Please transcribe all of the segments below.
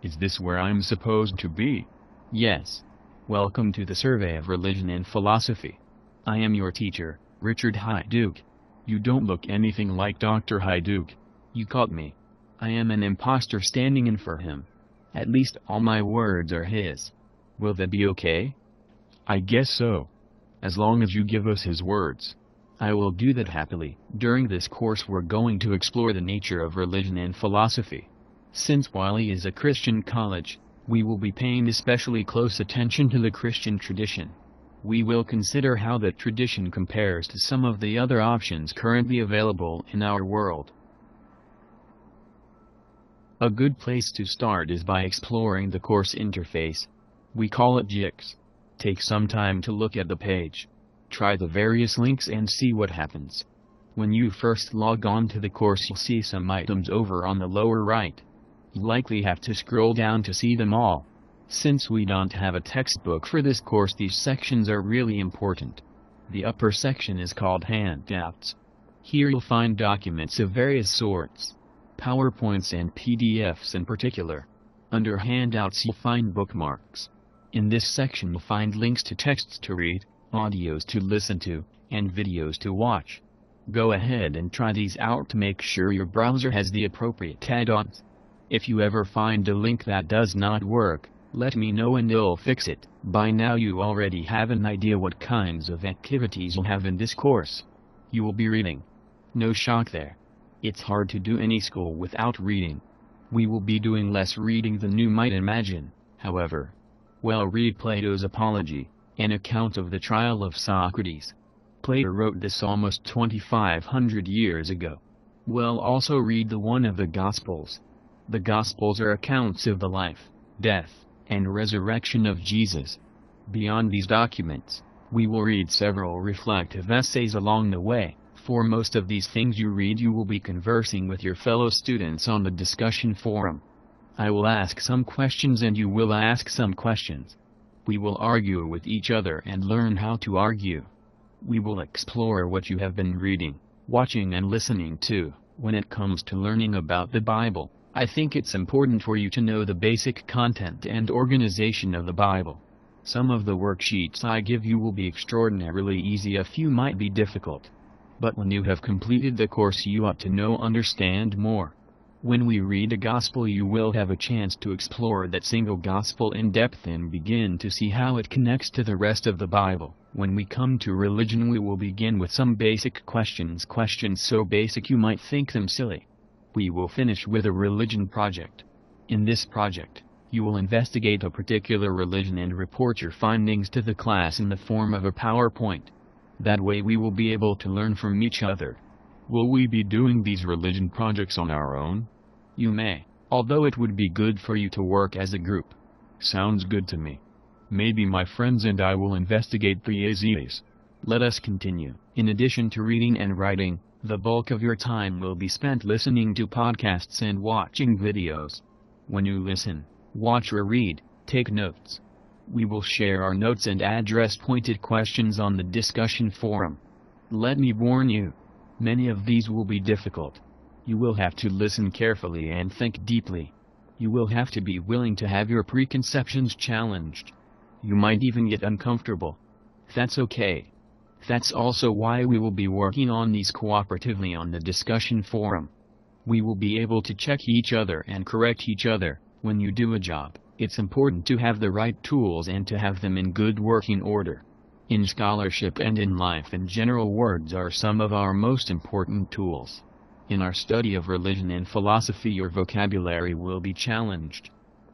Is this where I'm supposed to be? Yes. Welcome to the Survey of Religion and Philosophy. I am your teacher, Richard Hyduke. You don't look anything like Dr. Hyduke. You caught me. I am an impostor standing in for him. At least all my words are his. Will that be okay? I guess so. As long as you give us his words. I will do that happily. During this course we're going to explore the nature of religion and philosophy. Since Wiley is a Christian college, we will be paying especially close attention to the Christian tradition. We will consider how that tradition compares to some of the other options currently available in our world. A good place to start is by exploring the course interface. We call it GIX. Take some time to look at the page. Try the various links and see what happens. When you first log on to the course, you'll see some items over on the lower right. You likely have to scroll down to see them all. Since we don't have a textbook for this course, these sections are really important. The upper section is called Handouts. Here you'll find documents of various sorts. PowerPoints and PDFs in particular. Under Handouts you'll find bookmarks. In this section you'll find links to texts to read, audios to listen to, and videos to watch. Go ahead and try these out to make sure your browser has the appropriate add-ons. If you ever find a link that does not work, let me know and I'll fix it. By now you already have an idea what kinds of activities you'll have in this course. You will be reading. No shock there. It's hard to do any school without reading. We will be doing less reading than you might imagine, however. Well, read Plato's Apology, an account of the trial of Socrates. Plato wrote this almost 2,500 years ago. Well, also read the one of the Gospels. The Gospels are accounts of the life, death, and resurrection of Jesus. Beyond these documents, we will read several reflective essays along the way. For most of these things you read, you will be conversing with your fellow students on the discussion forum. I will ask some questions and you will ask some questions. We will argue with each other and learn how to argue. We will explore what you have been reading, watching and listening to. When it comes to learning about the Bible, I think it's important for you to know the basic content and organization of the Bible. Some of the worksheets I give you will be extraordinarily easy, a few might be difficult. But when you have completed the course you ought to understand more. When we read a gospel you will have a chance to explore that single gospel in depth and begin to see how it connects to the rest of the Bible. When we come to religion we will begin with some basic questions so basic you might think them silly. We will finish with a religion project. In this project, you will investigate a particular religion and report your findings to the class in the form of a PowerPoint. That way we will be able to learn from each other. Will we be doing these religion projects on our own? You may, although it would be good for you to work as a group. Sounds good to me. Maybe my friends and I will investigate the essays. Let us continue. In addition to reading and writing, the bulk of your time will be spent listening to podcasts and watching videos. When you listen, watch or read, take notes. We will share our notes and address pointed questions on the discussion forum. Let me warn you, many of these will be difficult. You will have to listen carefully and think deeply. You will have to be willing to have your preconceptions challenged. You might even get uncomfortable. That's okay. That's also why we will be working on these cooperatively on the discussion forum. We will be able to check each other and correct each other. When you do a job, it's important to have the right tools and to have them in good working order. In scholarship and in life in general, words are some of our most important tools. In our study of religion and philosophy, your vocabulary will be challenged.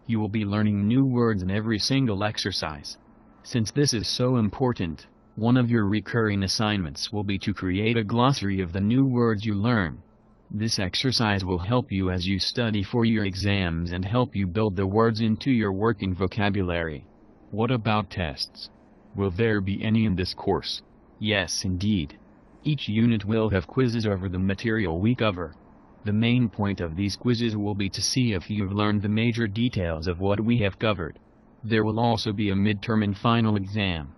You will be learning new words in every single exercise. Since this is so important, one of your recurring assignments will be to create a glossary of the new words you learn. This exercise will help you as you study for your exams and help you build the words into your working vocabulary. What about tests? Will there be any in this course? Yes, indeed. Each unit will have quizzes over the material we cover. The main point of these quizzes will be to see if you've learned the major details of what we have covered. There will also be a midterm and final exam.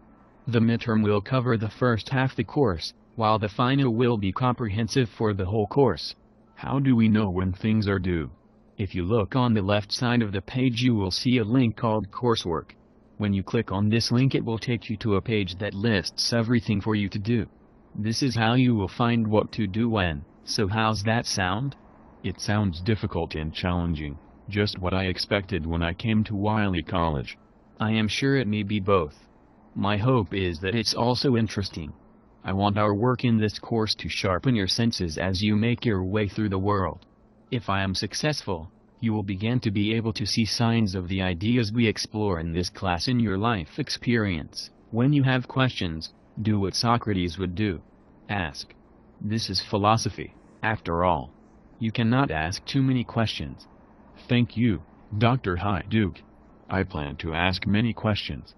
The midterm will cover the first half the course, while the final will be comprehensive for the whole course. How do we know when things are due? If you look on the left side of the page, you will see a link called Coursework. When you click on this link, it will take you to a page that lists everything for you to do. This is how you will find what to do when. So how's that sound? It sounds difficult and challenging, just what I expected when I came to Wiley College. I am sure it may be both. My hope is that it's also interesting. I want our work in this course to sharpen your senses as you make your way through the world. If I am successful, you will begin to be able to see signs of the ideas we explore in this class in your life experience. When you have questions, do what Socrates would do. Ask. This is philosophy, after all. You cannot ask too many questions. Thank you, Dr. Hajduk. I plan to ask many questions.